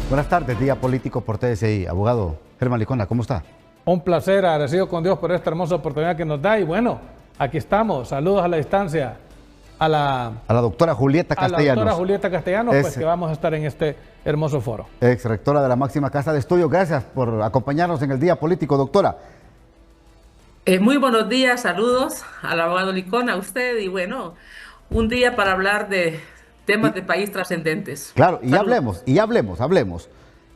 Buenas tardes, Día Político por TSI. Abogado Germán Licona, ¿cómo está? Un placer, agradecido con Dios por esta hermosa oportunidad que nos da. Y bueno, aquí estamos. Saludos a la distancia a la doctora Julieta Castellanos. A la doctora Julieta Castellanos, pues que vamos a estar en este hermoso foro. Ex rectora de la máxima casa de estudios. Gracias por acompañarnos en el Día Político, doctora. Muy buenos días, saludos al abogado Licona, a usted, y bueno, un día para hablar de temas de país trascendentes. Claro, y hablemos.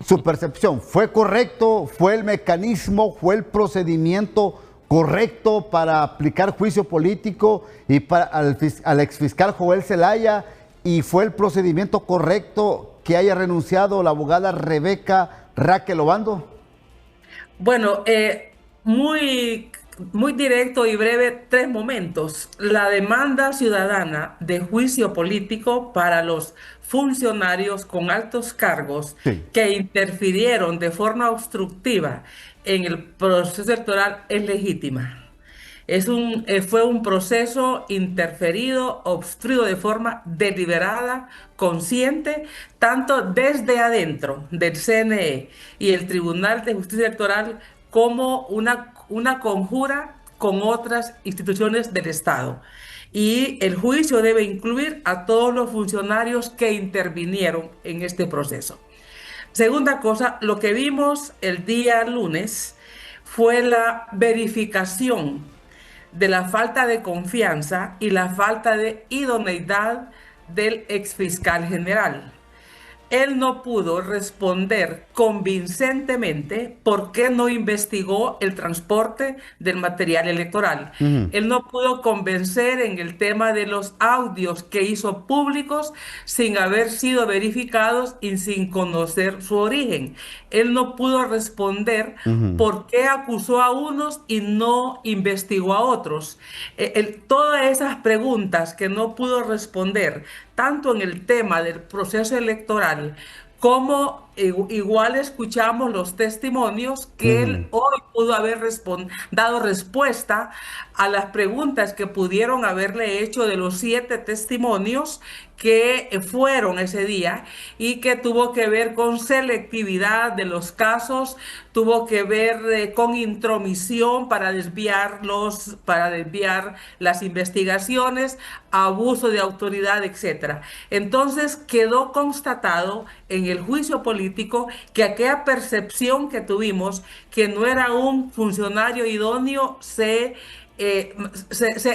Su percepción, ¿fue correcto? ¿Fue el mecanismo? ¿Fue el procedimiento correcto para aplicar juicio político y para al exfiscal Joel Zelaya? ¿Y fue el procedimiento correcto que haya renunciado la abogada Rebeca Raquel Obando? Bueno, muy directo y breve, tres momentos. La demanda ciudadana de juicio político para los funcionarios con altos cargos que interfirieron de forma obstructiva en el proceso electoral es legítima. Fue un proceso interferido, obstruido de forma deliberada, consciente, tanto desde adentro del CNE y el Tribunal de Justicia Electoral como una conjura con otras instituciones del Estado. Y el juicio debe incluir a todos los funcionarios que intervinieron en este proceso. Segunda cosa, lo que vimos el día lunes fue la verificación de la falta de confianza y la falta de idoneidad del exfiscal general. Él no pudo responder convincentemente por qué no investigó el transporte del material electoral. Él no pudo convencer en el tema de los audios que hizo públicos sin haber sido verificados y sin conocer su origen. Él no pudo responder por qué acusó a unos y no investigó a otros. Todas esas preguntas que no pudo responder, tanto en el tema del proceso electoral como igual escuchamos los testimonios que él hoy pudo haber dado respuesta a las preguntas que pudieron haberle hecho de los 7 testimonios que fueron ese día y que tuvo que ver con selectividad de los casos, tuvo que ver con intromisión para desviar las investigaciones, abuso de autoridad, etc. Entonces quedó constatado en el juicio político que aquella percepción que tuvimos que no era un funcionario idóneo se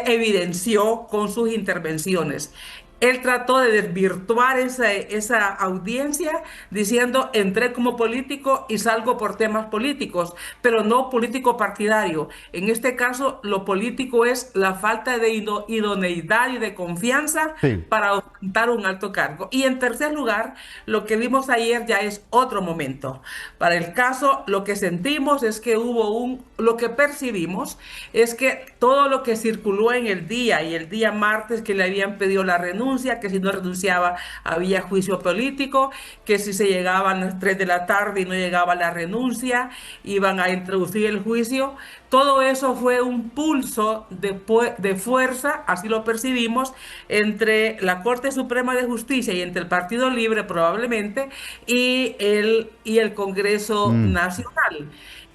evidenció con sus intervenciones. Él trató de desvirtuar esa audiencia diciendo entré como político y salgo por temas políticos, pero no político partidario. En este caso, lo político es la falta de idoneidad y de confianza para ostentar un alto cargo. Y en tercer lugar, lo que vimos ayer ya es otro momento. Para el caso, lo que sentimos es que lo que percibimos es que todo lo que circuló en el día y el día martes que le habían pedido la renuncia, que si no renunciaba había juicio político, que si se llegaba a las 3 de la tarde y no llegaba la renuncia, iban a introducir el juicio. Todo eso fue un pulso de fuerza, así lo percibimos, entre la Corte Suprema de Justicia y entre el Partido Libre probablemente y el Congreso Nacional.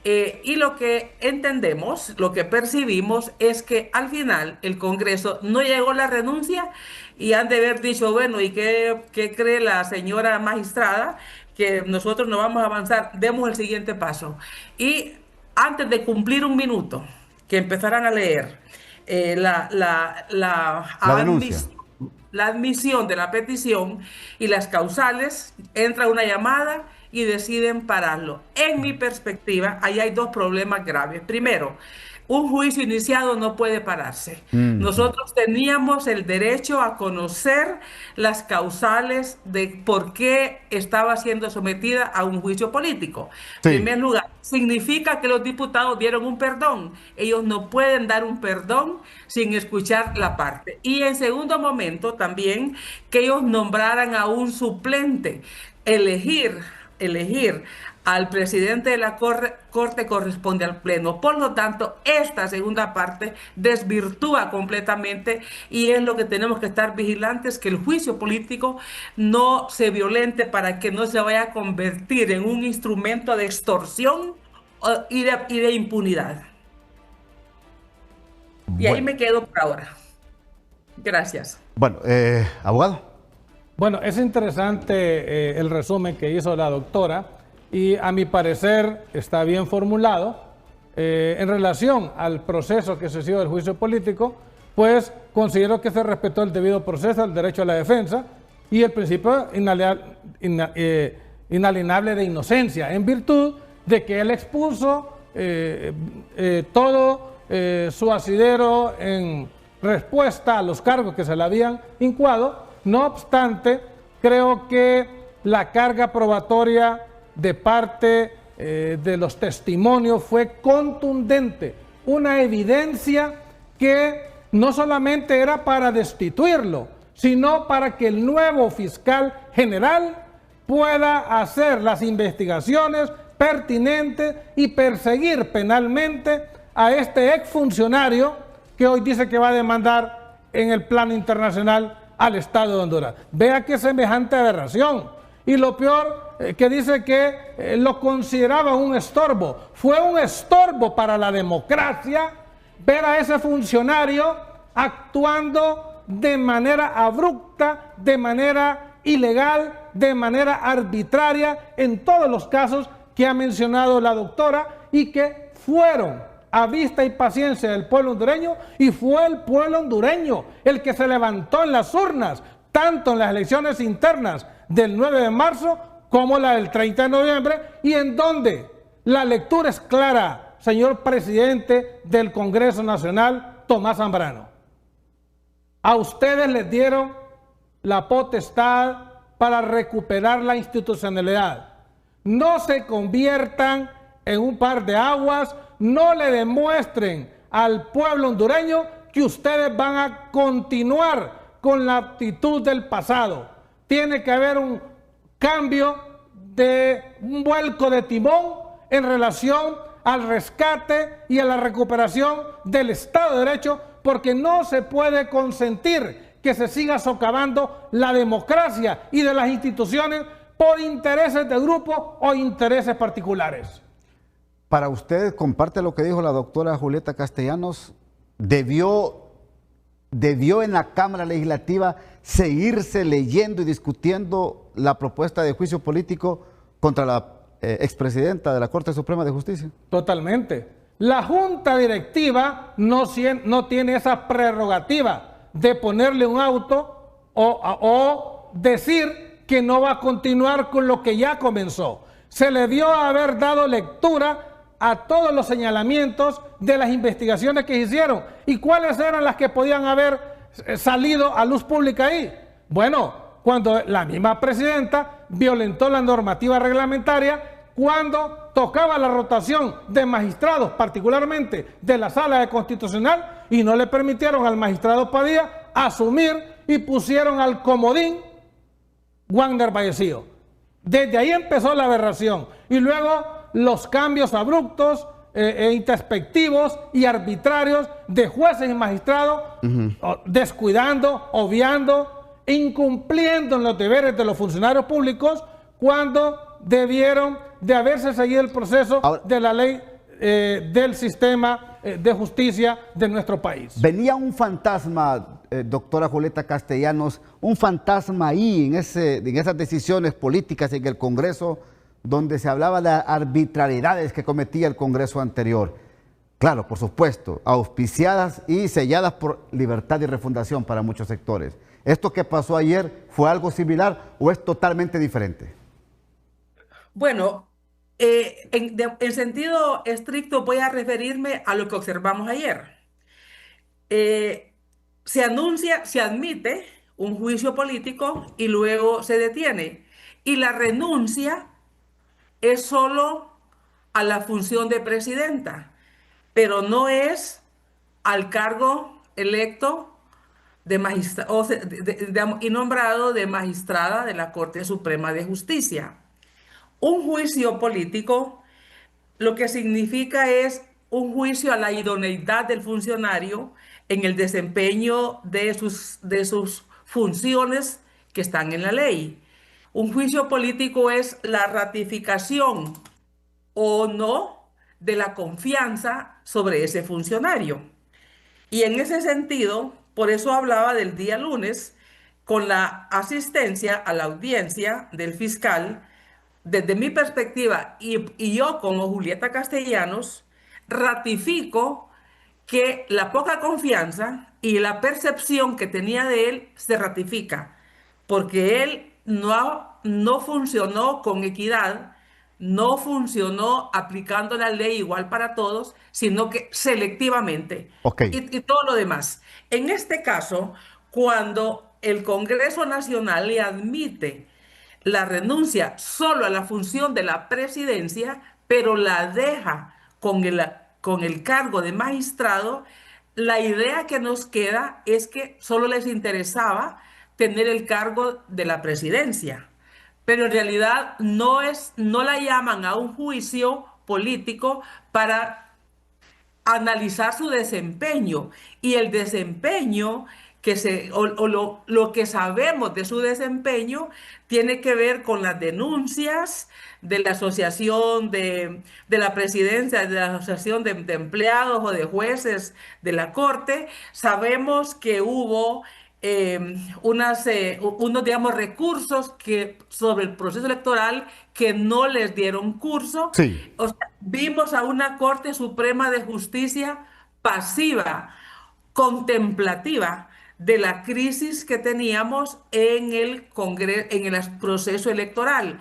Y lo que entendemos, lo que percibimos es que al final el Congreso no llegó a la renuncia y han de haber dicho, bueno, ¿y qué cree la señora magistrada? Que nosotros no vamos a avanzar, demos el siguiente paso. Y antes de cumplir un minuto, que empezaran a leer la admisión de la petición y las causales, entra una llamada y deciden pararlo. En mi perspectiva, ahí hay 2 problemas graves. Primero, un juicio iniciado no puede pararse. Nosotros teníamos el derecho a conocer las causales de por qué estaba siendo sometida a un juicio político. En primer lugar, significa que los diputados dieron un perdón. Ellos no pueden dar un perdón sin escuchar la parte. Y en segundo momento, también que ellos nombraran a un suplente. Elegir elegir al presidente de la Corte corresponde al Pleno. Por lo tanto, esta segunda parte desvirtúa completamente y es lo que tenemos que estar vigilantes, que el juicio político no se violente para que no se vaya a convertir en un instrumento de extorsión y de impunidad. Y ahí Bueno, me quedo por ahora. Gracias. bueno, abogado. Bueno, es interesante el resumen que hizo la doctora y a mi parecer está bien formulado en relación al proceso que se siguió del juicio político, pues considero que se respetó el debido proceso, el derecho a la defensa y el principio inalienable de inocencia, en virtud de que él expuso todo su asidero en respuesta a los cargos que se le habían incoado. No obstante, creo que la carga probatoria de parte de los testimonios fue contundente, una evidencia que no solamente era para destituirlo, sino para que el nuevo fiscal general pueda hacer las investigaciones pertinentes y perseguir penalmente a este exfuncionario que hoy dice que va a demandar en el plano internacional al Estado de Honduras. Vea qué semejante aberración. Y lo peor, que dice que lo consideraba un estorbo. Fue un estorbo para la democracia ver a ese funcionario actuando de manera abrupta, de manera ilegal, de manera arbitraria en todos los casos que ha mencionado la doctora y que fueron a vista y paciencia del pueblo hondureño, y fue el pueblo hondureño el que se levantó en las urnas, tanto en las elecciones internas del 9 de marzo como la del 30 de noviembre, y en donde la lectura es clara, señor presidente del Congreso Nacional, Tomás Zambrano. A ustedes les dieron la potestad para recuperar la institucionalidad. No se conviertan en un par de aguas. No le demuestren al pueblo hondureño que ustedes van a continuar con la actitud del pasado. Tiene que haber un cambio un vuelco de timón en relación al rescate y a la recuperación del Estado de Derecho, porque no se puede consentir que se siga socavando la democracia y de las instituciones por intereses de grupos o intereses particulares. Para usted, comparte lo que dijo la doctora Julieta Castellanos, debió en la Cámara Legislativa seguirse leyendo y discutiendo la propuesta de juicio político contra la expresidenta de la Corte Suprema de Justicia. Totalmente. La Junta Directiva no tiene esa prerrogativa de ponerle un auto o decir que no va a continuar con lo que ya comenzó. Se le dio a haber dado lectura a todos los señalamientos de las investigaciones que hicieron. ¿Y cuáles eran las que podían haber salido a luz pública ahí? Bueno, cuando la misma presidenta violentó la normativa reglamentaria, cuando tocaba la rotación de magistrados, particularmente de la Sala de Constitucional, y no le permitieron al magistrado Padilla asumir y pusieron al comodín Wagner Vallecillo. Desde ahí empezó la aberración. Y luego los cambios abruptos, introspectivos y arbitrarios de jueces y magistrados, descuidando, obviando, incumpliendo en los deberes de los funcionarios públicos cuando debieron de haberse seguido el proceso de la ley del sistema de justicia de nuestro país. Venía un fantasma, doctora Julieta Castellanos, un fantasma ahí en esas decisiones políticas en el Congreso, donde se hablaba de arbitrariedades que cometía el Congreso anterior. Claro, por supuesto, auspiciadas y selladas por Libertad y Refundación para muchos sectores. ¿Esto que pasó ayer fue algo similar o es totalmente diferente? Bueno, en sentido estricto voy a referirme a lo que observamos ayer. Se anuncia, se admite un juicio político y luego se detiene. Y la renuncia es solo a la función de presidenta, pero no es al cargo electo de magistrado y nombrado de magistrada de la Corte Suprema de Justicia. Un juicio político lo que significa es un juicio a la idoneidad del funcionario en el desempeño de sus funciones que están en la ley. Un juicio político es la ratificación o no de la confianza sobre ese funcionario. Y en ese sentido, por eso hablaba del día lunes, con la asistencia a la audiencia del fiscal, desde mi perspectiva, y yo como Julieta Castellanos, ratifico que la poca confianza y la percepción que tenía de él se ratifica, porque él no funcionó con equidad, no funcionó aplicando la ley igual para todos, sino que selectivamente Ok, y todo lo demás. En este caso, cuando el Congreso Nacional le admite la renuncia solo a la función de la presidencia, pero la deja con el cargo de magistrado, la idea que nos queda es que solo les interesaba tener el cargo de la presidencia. Pero en realidad no la llaman a un juicio político para analizar su desempeño y el desempeño lo que sabemos de su desempeño tiene que ver con las denuncias de la asociación de la presidencia, de la asociación de empleados o de jueces de la corte. Sabemos que hubo unos, digamos, recursos sobre el proceso electoral que no les dieron curso. sí, O sea, vimos a una Corte Suprema de Justicia pasiva, contemplativa de la crisis que teníamos en el en el proceso electoral.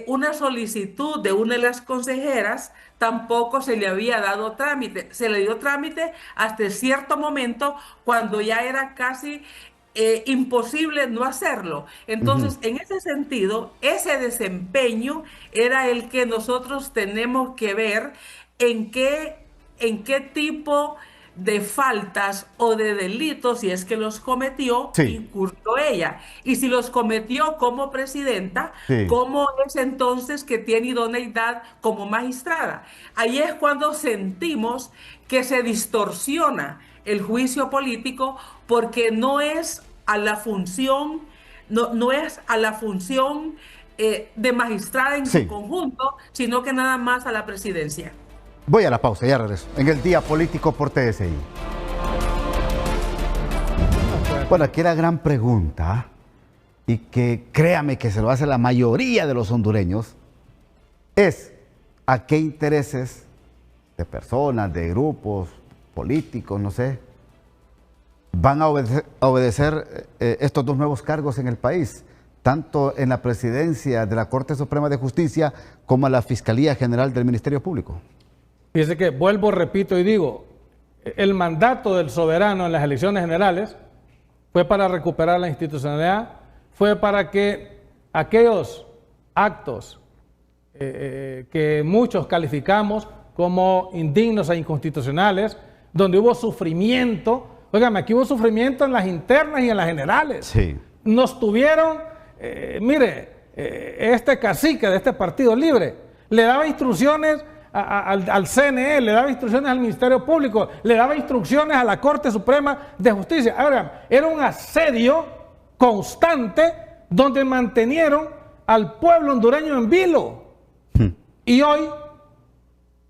Una solicitud de una de las consejeras tampoco se le había dado trámite. Se le dio trámite hasta cierto momento cuando ya era casi imposible no hacerlo. ujú, Entonces, en ese sentido, ese desempeño era el que nosotros tenemos que ver en qué tipo de faltas o de delitos, si es que los cometió, sí, incurrió ella. Y si los cometió como presidenta, sí. ¿cómo es entonces que tiene idoneidad como magistrada? Ahí es cuando sentimos que se distorsiona el juicio político porque no es a la función, no es a la función de magistrada en su Sí. conjunto, sino que nada más a la presidencia. Voy a la pausa, ya regreso. En el Día Político por TSI. Bueno, aquí la gran pregunta, y que créame que se lo hace la mayoría de los hondureños, es a qué intereses de personas, de grupos políticos, no sé, van a obedecer estos dos nuevos cargos en el país, tanto en la presidencia de la Corte Suprema de Justicia como en la Fiscalía General del Ministerio Público. Fíjese que vuelvo, repito y digo, el mandato del soberano en las elecciones generales fue para recuperar la institucionalidad, fue para que aquellos actos que muchos calificamos como indignos e inconstitucionales, donde hubo sufrimiento, óigame, aquí hubo sufrimiento en las internas y en las generales. Sí. Nos tuvieron, este cacique de este Partido Libre le daba instrucciones al CNE, le daba instrucciones al Ministerio Público, le daba instrucciones a la Corte Suprema de Justicia. Ahora, era un asedio constante donde mantenieron al pueblo hondureño en vilo. Y hoy,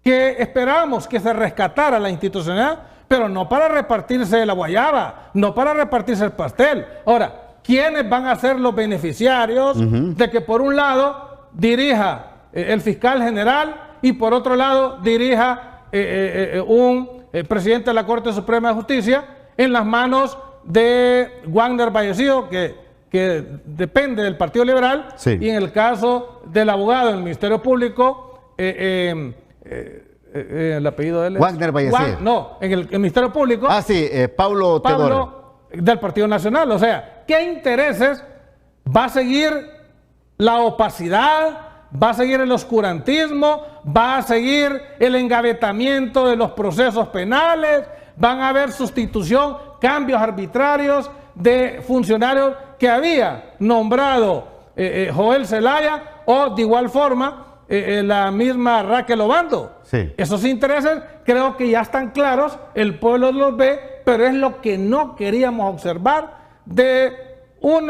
que esperábamos que se rescatara la institucionalidad, pero no para repartirse la guayaba, no para repartirse el pastel. Ahora, ¿quiénes van a ser los beneficiarios de que por un lado dirija el fiscal general y por otro lado dirija un presidente de la Corte Suprema de Justicia en las manos de Wagner Vallecillo, que depende del Partido Liberal, sí, y en el caso del abogado del Ministerio Público, el apellido de él es Wagner Vallecillo. no, en el Ministerio Público. Ah, sí, Paulo Teodoro. Del Partido Nacional. O sea, ¿qué intereses va a seguir la opacidad? ¿Va a seguir el oscurantismo? ¿Va a seguir el engavetamiento de los procesos penales? ¿Van a haber sustitución, cambios arbitrarios de funcionarios que había nombrado Joel Zelaya o de igual forma la misma Raquel Obando. Sí. Esos intereses creo que ya están claros, el pueblo los ve, pero es lo que no queríamos observar de un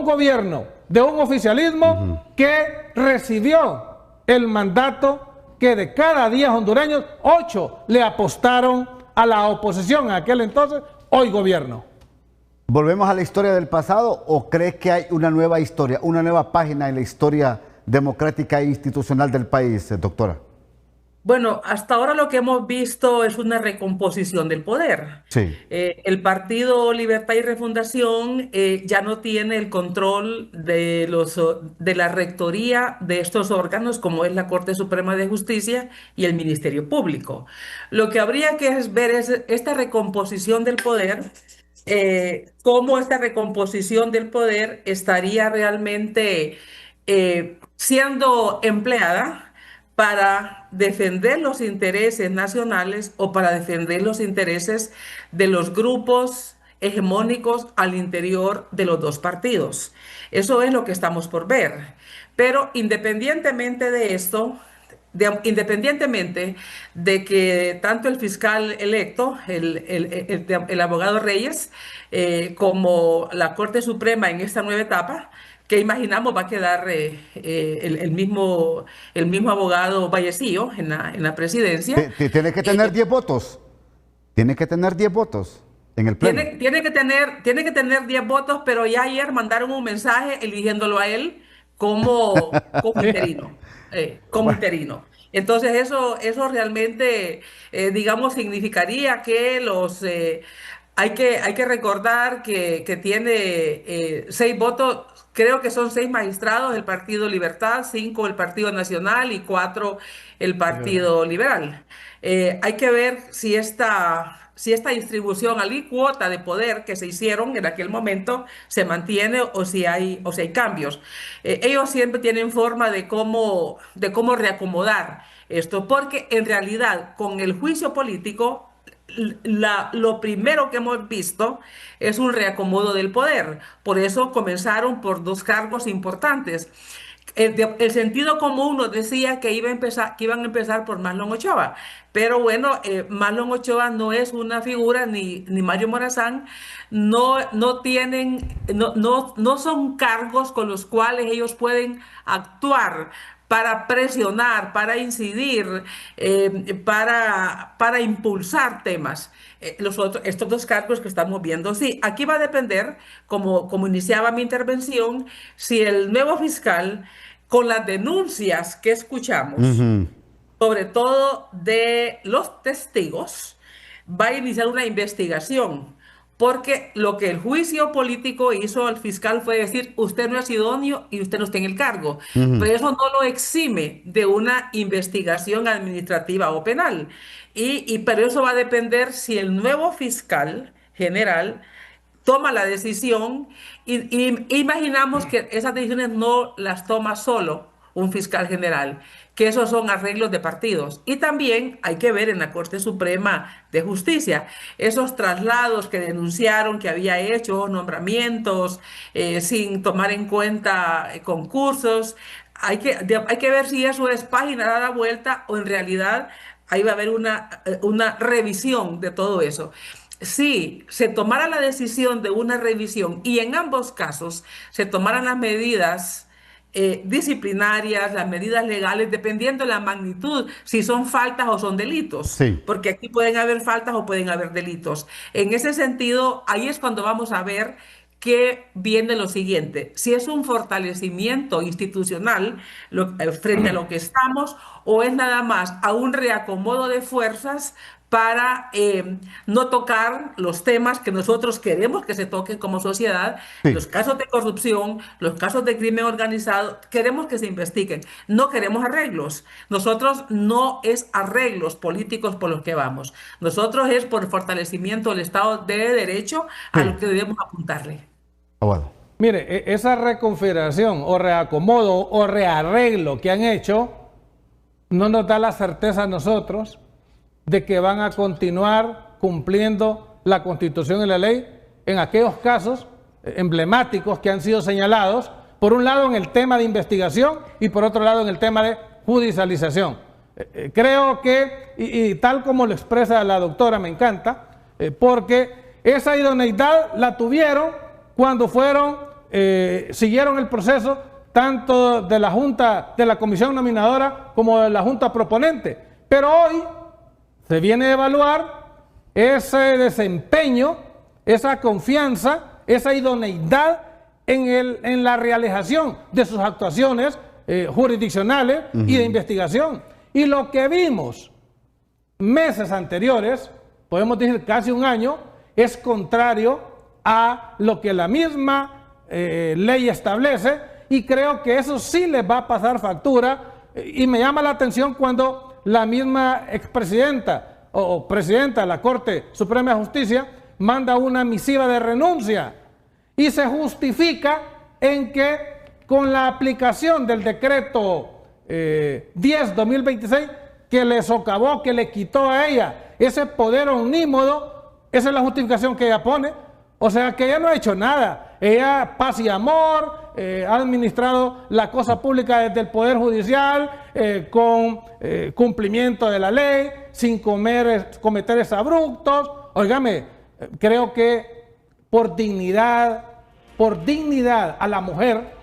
gobierno, de un oficialismo que recibió el mandato que de cada 10 hondureños, 8 le apostaron a la oposición en aquel entonces, hoy gobierno. ¿Volvemos a la historia del pasado o crees que hay una nueva historia, una nueva página en la historia democrática e institucional del país, doctora? Bueno, hasta ahora lo que hemos visto es una recomposición del poder. Sí. El Partido Libertad y Refundación ya no tiene el control de la rectoría de estos órganos, como es la Corte Suprema de Justicia y el Ministerio Público. Lo que habría que ver es esta recomposición del poder, cómo esta recomposición del poder estaría realmente siendo empleada para defender los intereses nacionales o para defender los intereses de los grupos hegemónicos al interior de los dos partidos. Eso es lo que estamos por ver. Pero independientemente de esto, independientemente de que tanto el fiscal electo, el abogado Reyes, como la Corte Suprema en esta nueva etapa, que imaginamos va a quedar el mismo abogado Vallecillo en la presidencia. Tiene que tener 10 votos. Tiene que tener 10 votos en el pleno. Tiene que tener 10 votos, pero ya ayer mandaron un mensaje eligiéndolo a él como interino. Como interino. Entonces eso realmente, digamos, significaría que hay que recordar que tiene 6 votos, creo que son 6 magistrados del Partido Libertad, 5 el Partido Nacional y 4 el Partido Liberal. Hay que ver si esta distribución alícuota de poder que se hicieron en aquel momento se mantiene o si hay cambios. Ellos siempre tienen forma de cómo reacomodar esto, porque en realidad con el juicio político lo primero que hemos visto es un reacomodo del poder. Por eso comenzaron por 2 cargos importantes. El sentido común nos decía que iban a empezar por Marlon Ochoa, pero bueno, Marlon Ochoa no es una figura, ni Mario Morazán, no son cargos con los cuales ellos pueden actuar para presionar, para incidir, para impulsar temas. Estos 2 cargos que estamos viendo, sí, aquí va a depender, como iniciaba mi intervención, si el nuevo fiscal, con las denuncias que escuchamos, sobre todo de los testigos, va a iniciar una investigación. Porque lo que el juicio político hizo al fiscal fue decir, usted no es idóneo y usted no está en el cargo. Pero eso no lo exime de una investigación administrativa o penal. Pero eso va a depender si el nuevo fiscal general toma la decisión y imaginamos que esas decisiones no las toma solo un fiscal general, que esos son arreglos de partidos. Y también hay que ver en la Corte Suprema de Justicia esos traslados que denunciaron que había hecho, nombramientos sin tomar en cuenta concursos. Hay que ver si eso es página dada vuelta o en realidad ahí va a haber una revisión de todo eso. Si se tomara la decisión de una revisión y en ambos casos se tomaran las medidas disciplinarias, las medidas legales, dependiendo de la magnitud, si son faltas o son delitos, Sí. porque aquí pueden haber faltas o pueden haber delitos. En ese sentido, ahí es cuando vamos a ver que viene lo siguiente, si es un fortalecimiento institucional frente a lo que estamos o es nada más a un reacomodo de fuerzas para no tocar los temas que nosotros queremos que se toquen como sociedad, Sí. los casos de corrupción, los casos de crimen organizado, queremos que se investiguen, no queremos arreglos. Nosotros no es arreglos políticos por los que vamos, nosotros es por fortalecimiento del Estado de Derecho a lo que debemos apuntarle. Bueno. Mire, esa reconfiguración o reacomodo o rearreglo que han hecho no nos da la certeza a nosotros de que van a continuar cumpliendo la Constitución y la ley en aquellos casos emblemáticos que han sido señalados, por un lado en el tema de investigación y por otro lado en el tema de judicialización. Creo que, y tal como lo expresa la doctora, me encanta, porque esa idoneidad la tuvieron cuando siguieron el proceso tanto de la Junta, de la Comisión Nominadora como de la Junta Proponente. Pero hoy se viene a evaluar ese desempeño, esa confianza, esa idoneidad en la realización de sus actuaciones jurisdiccionales y de investigación. Y lo que vimos meses anteriores, podemos decir casi un año, es contrario a lo que la misma ley establece, y creo que eso sí les va a pasar factura, y me llama la atención cuando la misma expresidenta o presidenta de la Corte Suprema de Justicia manda una misiva de renuncia y se justifica en que con la aplicación del decreto 10/2026 que le socavó, que le quitó a ella ese poder omnímodo, esa es la justificación que ella pone. O sea que ella no ha hecho nada, ella paz y amor, ha administrado la cosa pública desde el Poder Judicial con cumplimiento de la ley, sin cometer exabruptos. Óigame, creo que por dignidad a la mujer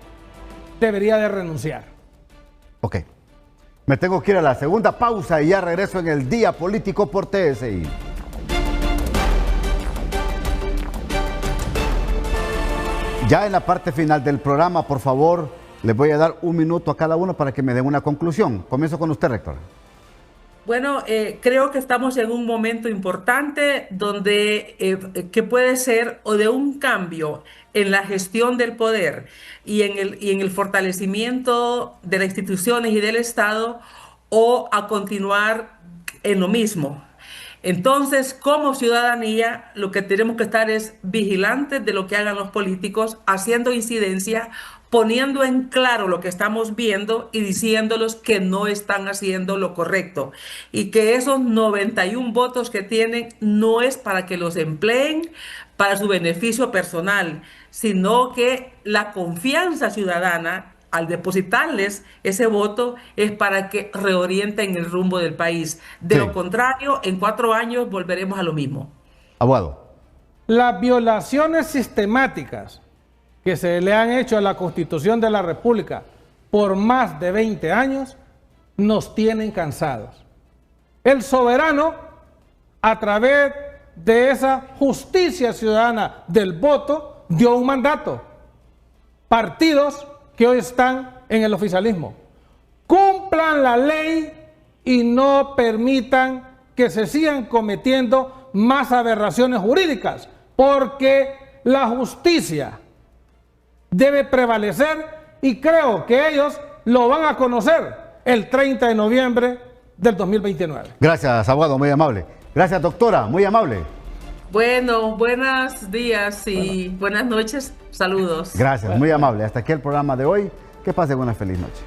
debería de renunciar. Ok, me tengo que ir a la segunda pausa y ya regreso en el Día Político por TSI. Ya en la parte final del programa, por favor, les voy a dar un minuto a cada uno para que me den una conclusión. Comienzo con usted, rectora. Bueno, creo que estamos en un momento importante donde que puede ser o de un cambio en la gestión del poder y en el fortalecimiento de las instituciones y del Estado, o a continuar en lo mismo. Entonces, como ciudadanía, lo que tenemos que estar es vigilantes de lo que hagan los políticos, haciendo incidencia, poniendo en claro lo que estamos viendo y diciéndolos que no están haciendo lo correcto, y que esos 91 votos que tienen no es para que los empleen para su beneficio personal, sino que la confianza ciudadana al depositarles ese voto es para que reorienten el rumbo del país. De lo contrario, en 4 años volveremos a lo mismo. Abogado. Las violaciones sistemáticas que se le han hecho a la Constitución de la República por más de 20 años nos tienen cansados. El soberano, a través de esa justicia ciudadana del voto, dio un mandato. Partidos que hoy están en el oficialismo, cumplan la ley y no permitan que se sigan cometiendo más aberraciones jurídicas, porque la justicia debe prevalecer, y creo que ellos lo van a conocer el 30 de noviembre del 2029. Gracias, abogado, muy amable. Gracias, doctora, muy amable. Bueno, buenos días y buenas noches. Saludos. Gracias, muy amable. Hasta aquí el programa de hoy. Que pasen una feliz noche.